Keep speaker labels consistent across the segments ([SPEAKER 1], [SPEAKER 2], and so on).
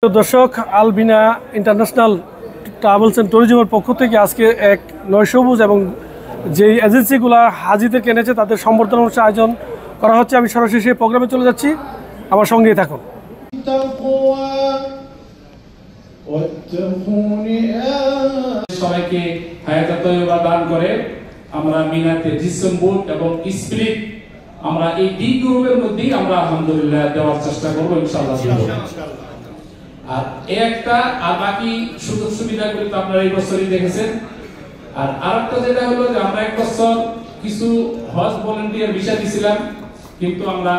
[SPEAKER 1] তো দর্শক, Albina international travels and ট্যুরিজমের পক্ষ থেকে আজকে এক নয়সবুজ এবং যেই এজেন্সিগুলো হাজিদেরকে এনেছে তাদের সম্বর্ধনা অনুষ্ঠান আয়োজন করা হচ্ছে। আমি সরাসরি সেই প্রোগ্রামে চলে যাচ্ছি, আমার সঙ্গেই থাকুন।
[SPEAKER 2] সবাইকে হায়াত তৈয়বা দান করে আমরা মিনাতে জিসম বুট এবং স্পিরিট আমরা এই ডি গ্রুপের মধ্যেই আমরা আলহামদুলিল্লাহ দেওয়ার চেষ্টা করবো ইনশাআল্লাহ। আর একটা আর বাকি সুযোগ সুবিধাগুলো তো আপনারা এই বছরই দেখেছেন। আর আরেকটা যেটা হলো যে আমরা এক বছর কিছু হজ ভলান্টিয়ার ভিসা দিয়েছিলাম, কিন্তু আমরা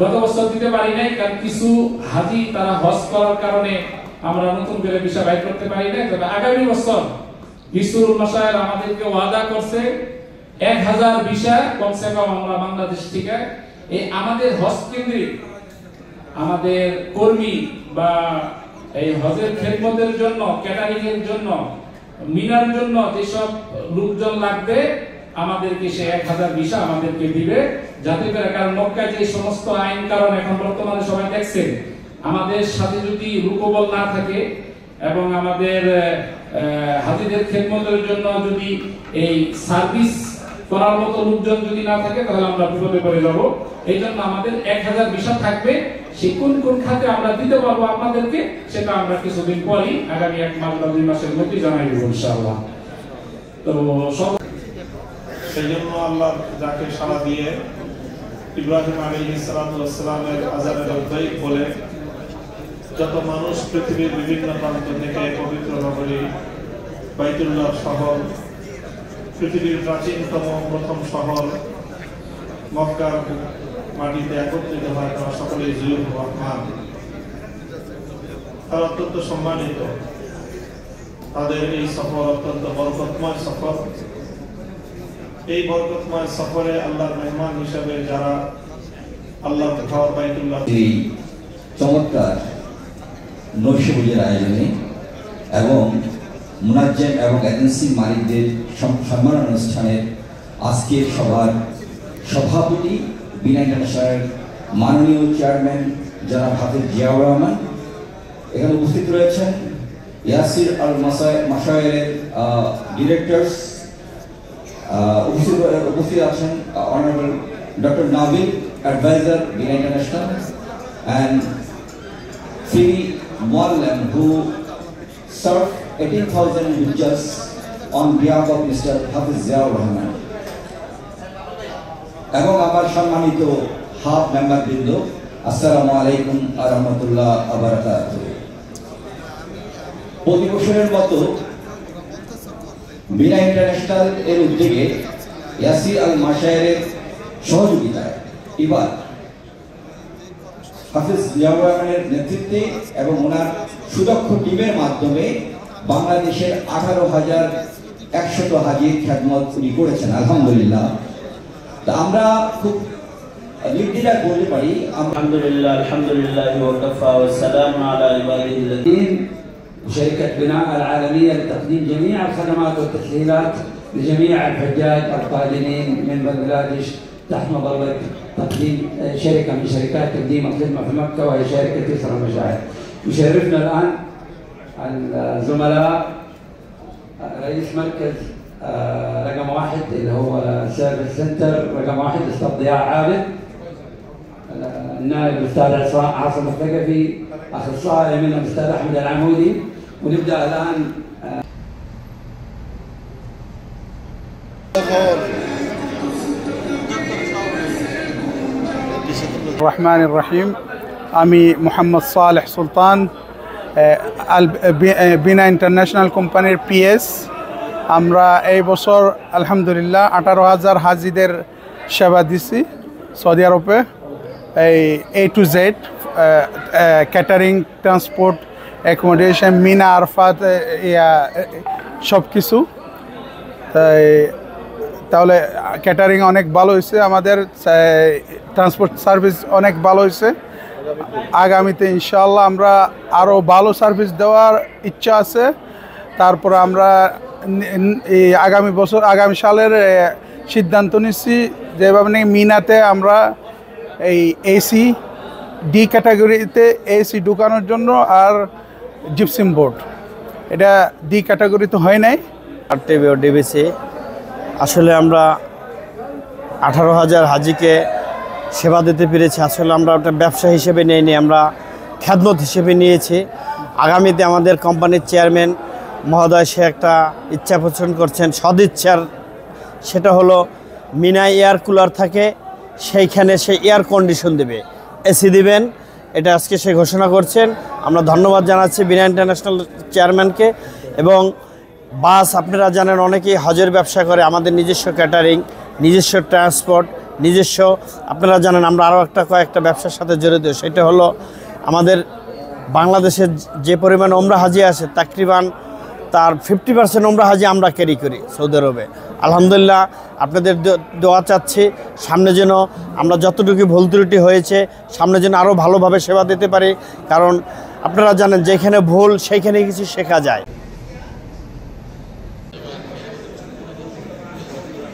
[SPEAKER 2] গত বছর দিতে পারি নাই, কারণ কিছু হাজি তারা হজ করার কারণে আমরা নতুন করে ভিসা বাইর করতে পারি নাই। তবে আগামী বছর বিসুরুল মাশায়ের আমাদেরকে ওয়াদা করছে 1000 ভিসা কমসে কম আমরা বাংলাদেশ থেকে এই আমাদের হজ কেন্দ্রিক আমাদের কর্মী বা এই হজের খেদমতের জন্য, ক্যাটারিং এর জন্য, মিনার জন্য যেসব লোকজন লাগবে আমাদেরকে সে 1000 ভিসা আমাদেরকে দিবে, যাতে করে কারণ মক্কায় যে সমস্ত আইন কারণ এখন বর্তমানে সবাই দেখছেন, আমাদের সাথে যদি রুকবল না থাকে এবং আমাদের হাজিদের খেদমতের জন্য যদি এই সার্ভিস করার মতো লোকজন যদি না থাকে তাহলে আমরা বিপদে পড়ে যাব। এই জন্য আমাদের 1000 ভিসা থাকবে। সে কোন কোন খাতে আমরা দিতে পারবো আপনাদেরকে সেটা আমরা কিছুদিন পরই আগামী 1 মাস বা 2 মাসের মধ্যে জানাই দেবো ইনশাআল্লাহ। তো
[SPEAKER 3] সেই জন্য আল্লাহ যাকে সাড়া দিয়ে ইব্রাহিম আলাইহিস সালামের আযানের উদ্যোগ বলে যত মানুষ পৃথিবীর বিভিন্ন প্রান্ত থেকে পবিত্র নগরী বাইতুল্লাহ শহর, পৃথিবীর প্রাচীনতম প্রথম শহর মক্কার মাটিতে একত্রিত হয়, তারা সকলেই জিয়ুর রহমান। তারা অত্যন্ত সম্মানিত। তাদের এই সফর অত্যন্ত বরকতময় সফর। এই বরকতময় সফরে আল্লাহর মেহমান হিসেবে যারা আল্লাহর ঘর বাইতুল্লাহ
[SPEAKER 4] এই চমৎকার নৈশভোজের আয়োজনে এবং মুনাজ্জেম এবং এজেন্সি মালিকদের সম্মান অনুষ্ঠানের আজকের সভার সভাপতি বিনা ইন্টারন্যাশনাল মাননীয় চেয়ারম্যান জনাব হাফিজ জিয়াউর রহমান, এখানে উপস্থিত রয়েছেন ইয়াসির আল মাশায়েরের ডিরেক্টরস, উপস্থিত আছেন honourable doctor Nabil adviser Bina international and Sri Muallim who served 18,000 hujjahs on behalf of Mr. Hafiz Ziaur Rahman এবং আমার সম্মানিত হাব মেম্বার বৃন্দ, আসসালামু আলাইকুম ওয়া রাহমাতুল্লাহি ওয়া বারাকাতুহু। প্রতি বছরের মতো বিনা ইন্টারন্যাশনাল এর উদ্যোগে ইয়াসির আল মাশায়েরের সহযোগিতায় এবার হাফিজ জিয়াউর রহমানের নেতৃত্বে এবং ওনার সুদক্ষ টিমের মাধ্যমে বাংলাদেশের 18,100 হাজির খেদমত উনি করেছেন আলহামদুলিল্লাহ। তা আমরা খুব নির্দ্বিধায় বলতে পারি
[SPEAKER 5] আলহামদুলিল্লাহ আলহামদুলিল্লাহ ওয়া কাফা ওয়া সালামু আলা ইবাদিহিল্লাযীন شركة بناء العالمية لتقديم جميع الخدمات والتسهيلات لجميع الحجاج القادمين من بنغلاديش تحت مظلة تقديم شركة من شركات تقديم الخدمة في مكة وهي شركة يسرى المشاعر. يشرفنا الآن الزملاء رئيس مركز رقم 1 اللي هو سيرفيس سنتر رقم 1 الاستاذ ضياء عابد، النائب الاستاذ عاصم الثقفي، اخصائي من الاستاذ احمد العمودي. ونبدا الان
[SPEAKER 6] الرحمن الرحيم। আমি মোহাম্মদ সালেহ সুলতান, বিনা ইন্টারন্যাশনাল কোম্পানির পিএস। আমরা এই বছর আলহামদুলিল্লাহ 18,000 হাজিদের সেবা দিছি সৌদি আরবে। এই A to Z catering, transport, accommodation, Mina Arafat, সব কিছু। তাহলে ক্যাটারিং অনেক ভালো হয়েছে, আমাদের ট্রান্সপোর্ট সার্ভিস অনেক ভালো হয়েছে। আগামীতে ইনশাআল্লাহ আমরা আরও ভালো সার্ভিস দেওয়ার ইচ্ছা আছে। তারপর আমরা এই আগামী সালের সিদ্ধান্ত নিচ্ছি যেভাবে মিনাতে আমরা এই এসি ডি ক্যাটাগরিতে এসি ঢুকানোর জন্য আর জিপসিম বোর্ড, এটা ডি ক্যাটাগরিতে হয় নাই।
[SPEAKER 7] আরটিভি ও ডিবিসি আসলে আমরা 18,000 হাজিকে সেবা দিতে পেরেছি। আসলে আমরা ওটা ব্যবসা হিসেবে নিইনি, আমরা খ্যাদমত হিসেবে নিয়েছি। আগামীতে আমাদের কোম্পানির চেয়ারম্যান মহোদয় সে একটা ইচ্ছা পোষণ করছেন, সদিচ্ছার, সেটা হলো মিনা এয়ার কুলার থাকে সেইখানে সে এয়ার কন্ডিশন দেবে, এসি দিবেন, এটা আজকে সে ঘোষণা করছেন। আমরা ধন্যবাদ জানাচ্ছি বিনা ইন্টারন্যাশনাল চেয়ারম্যানকে। এবং বাস আপনারা জানেন অনেকেই হজের ব্যবসা করে, আমাদের নিজস্ব ক্যাটারিং, নিজস্ব ট্রান্সপোর্ট, নিজস্ব, আপনারা জানেন আমরা আরও কয়েকটা ব্যবসার সাথে জড়িত। সেটা হলো আমাদের বাংলাদেশের যে পরিমাণ ওমরা হাজি আছে তাকরিবান তার 50% ওমরা হাজি আমরা ক্যারি করি সৌদি আরবে। আলহামদুলিল্লাহ, আপনাদের দোয়া চাচ্ছি সামনে যেন আমরা যতটুকু ভুল ত্রুটি হয়েছে সামনে যেন আরও ভালোভাবে সেবা দিতে পারি, কারণ আপনারা জানেন যেখানে ভুল সেইখানে কিছু শেখা যায়।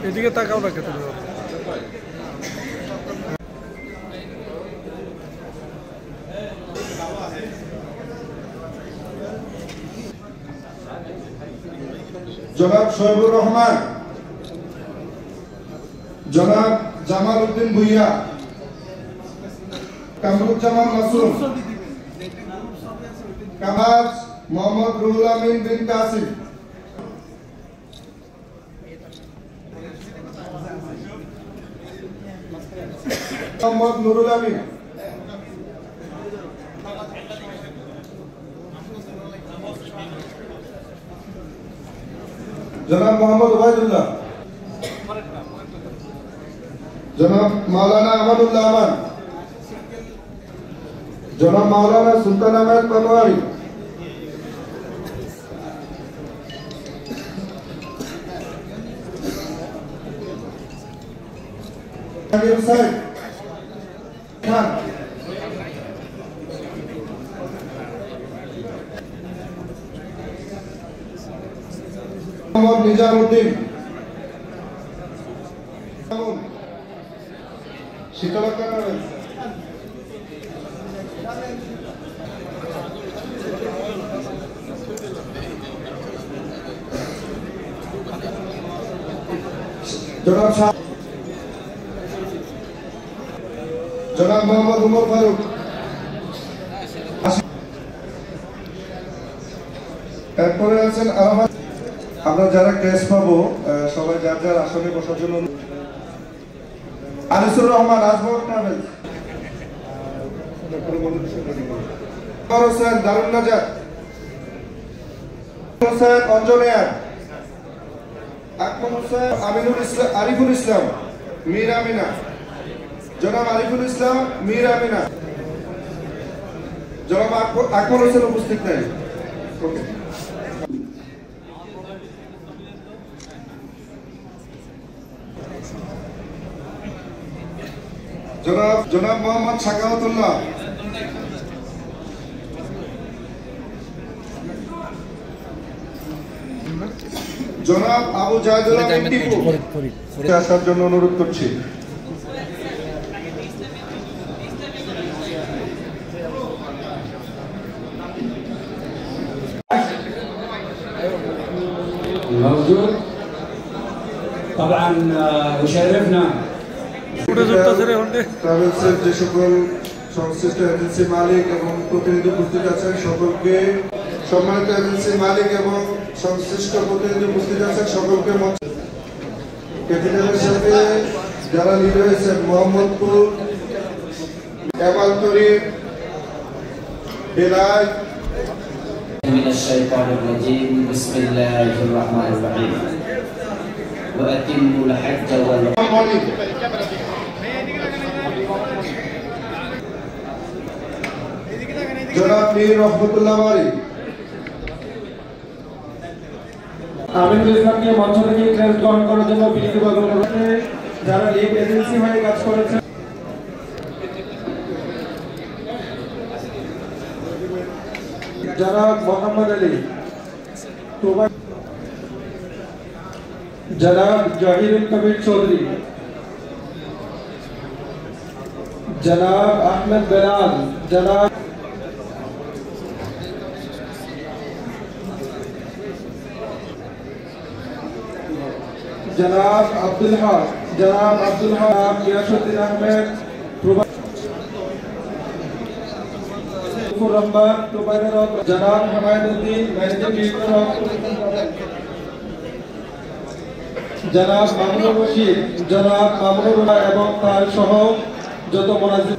[SPEAKER 1] এদিকে তাকাও না কেন?
[SPEAKER 8] জনাব শোয়েবুর রহমান, জনাব জামাল উদ্দিন ভুইয়া, কামরুজ্জামান মাসুম, কামাজ মোহাম্মদ রুহুল আমিন বিন কাসিম, মোহাম্মদ নুরুল আমিন, জনাব মোহাম্মদ ওবায়দুল্লাহ, জনাব মাওলানা আমানুল্লাহ আমান, জনাব মাওলানা সুলতান আহমেদ পানোয়ারি, হুসাইন খান, মোহাম্মদ নিজামউদ্দিন, শীতলতা জনাব শাহ, জনাব মোহাম্মদ উমর ফারুক। এরপরে আছেন আরাফাত। আমরা যারা ক্যাশ পাবো সবাই যার যার আসনে বসার জন্য। আনিসুর রহমান, আজমল ট্রাভেলস, হোসেন দারুন নাজার, হোসেন অঞ্জন এয়ার, আকমল হোসেন, আমিনুল ইসলাম, আরিফুল ইসলাম, মীর আমিনা, জনাব আরিফুল ইসলাম, মীর আমিনা, জনাব আকমল হোসেন উপস্থিত নেই। জনাব মোহাম্মদ সাকাওয়াতুল্লাহ, জনাব আবু জাহিদুল্লাহ টিপু আসার জন্য অনুরোধ করছি।
[SPEAKER 5] طبعا وشرفنا
[SPEAKER 8] ট্রাভেলসের যে সকল সংশ্লিষ্ট এজেন্সি মালিক এবং প্রতিনিধি উপস্থিত আছেন সকলকে, সম্মানিত এজেন্সি মালিক এবং সংশ্লিষ্ট প্রতিনিধি উপস্থিত আছেন সকলকে ক্যাপিটালের সাথে যারা লিড হয়েছেন মোহাম্মদপুর, কামালতরি, বেলায়।
[SPEAKER 5] من الشيطان الرجيم بسم الله الرحمن الرحيم وأتموا الحج والعمرة
[SPEAKER 8] জনাব মীর রহমতুল্লাহ বারী,
[SPEAKER 9] আমিনুল ইসলামকে মঞ্চ থেকে ক্রেস্ট গ্রহণ করার জন্য বিনীতভাবে অনুরোধ। যারা লিড এজেন্সি হয়ে কাজ করেছেন যারা মোহাম্মদ আলী, জনাব জাহিরুল কবির চৌধুরী, जनाब अहमद बेलाल, जनाब अब्दुल हक, जनाब गियासुद्दीन अहमद, जनाब हमायदुद्दीन मैनेजिंग डायरेक्टर, जनाब मामুনুর রশিদ, जनाब মামুনুর এবং তার সহ যত মুনাজ্জিম,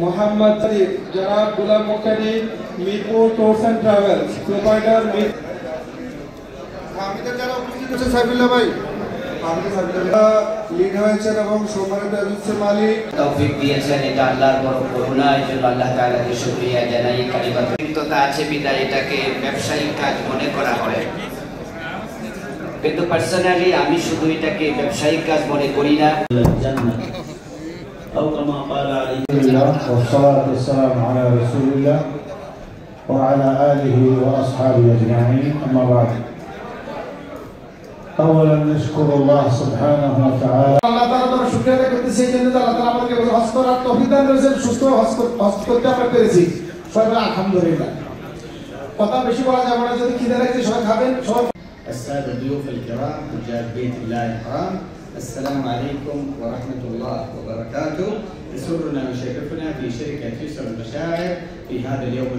[SPEAKER 9] মোহাম্মদ সাদিক, जनाब Ghulam Muktadi, Mirpur tours and travels proprietor,
[SPEAKER 8] আমাদের যারা উপস্থিত আছে সাইফুল্লাহ ভাই, আমাদের সাইফুল্লাহ লিড হয়েছেন এবং সম্মানিত এজেন্সি মালিক
[SPEAKER 5] তৌফিক দিয়েছেন, এটা আল্লাহর বড় করুণা। এই জন্য আল্লাহ তাআলাকে শুকরিয়া জানাই। কালিমাতুল্লাহ আছে বিদায় এটাকে ব্যবসায়িক কাজ মনে করা হয়, কিন্তু পার্সোনালি আমি শুধু এটাকে ব্যবসায়িক কাজ মনে করি না।
[SPEAKER 10] والصلاة والسلام على رسول الله وعلى آله وأصحابه أجمعين. أما بعد، أولا نشكر الله سبحانه وتعالى.
[SPEAKER 9] আল্লাহ তাআলার শুকরিয়া আদায় করতেছি এই জন্য যে আল্লাহ তাআলা আমাদেরকে হজ করার তৌফিক দান করেছেন, সুস্থ হজ করতে আমরা পেরেছি। সবাই আলহামদুলিল্লাহ। কথা বেশি বলা যাবে না, যদি খিদে লাগছে সবাই খাবেন। সবাই
[SPEAKER 11] السادة الضيوف الكرام رجال بيت الله الحرام، السلام عليكم ورحمة الله وبركاته. يسرنا ويشرفنا في شركة يسر المشاعر في هذا اليوم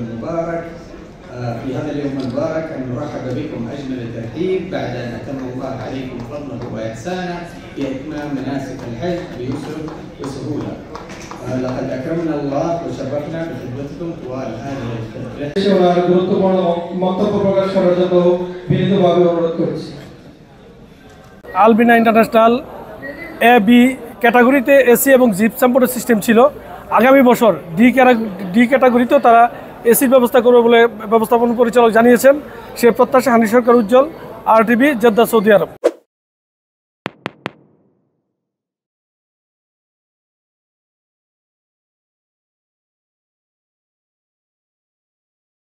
[SPEAKER 11] المبارك أن نرحب بكم أجمل الترحيب بعد أن أتم الله عليكم فضله وإحسانه في إتمام مناسك الحج بيسر وسهولة. لقد أكرمنا الله وشرفنا بخدمتكم طوال هذه الفترة.
[SPEAKER 9] গুরুত্বপূর্ণ মন্তব্য প্রকাশ করার জন্য বিনীতভাবে অনুরোধ করছি।
[SPEAKER 1] আলবিনা ইন্টারন্যাশনাল AB ক্যাটাগরিতে এসি এবং জিপ সাপোর্টের সিস্টেম ছিল। আগামী বছর ডি ক্যাটাগরিতেও তারা এসির ব্যবস্থা করবে বলে ব্যবস্থাপনা পরিচালক জানিয়েছেন। সে প্রত্যাশা হানি সরকার উজ্জ্বল, RTV, জেদ্দা, সৌদি আরব।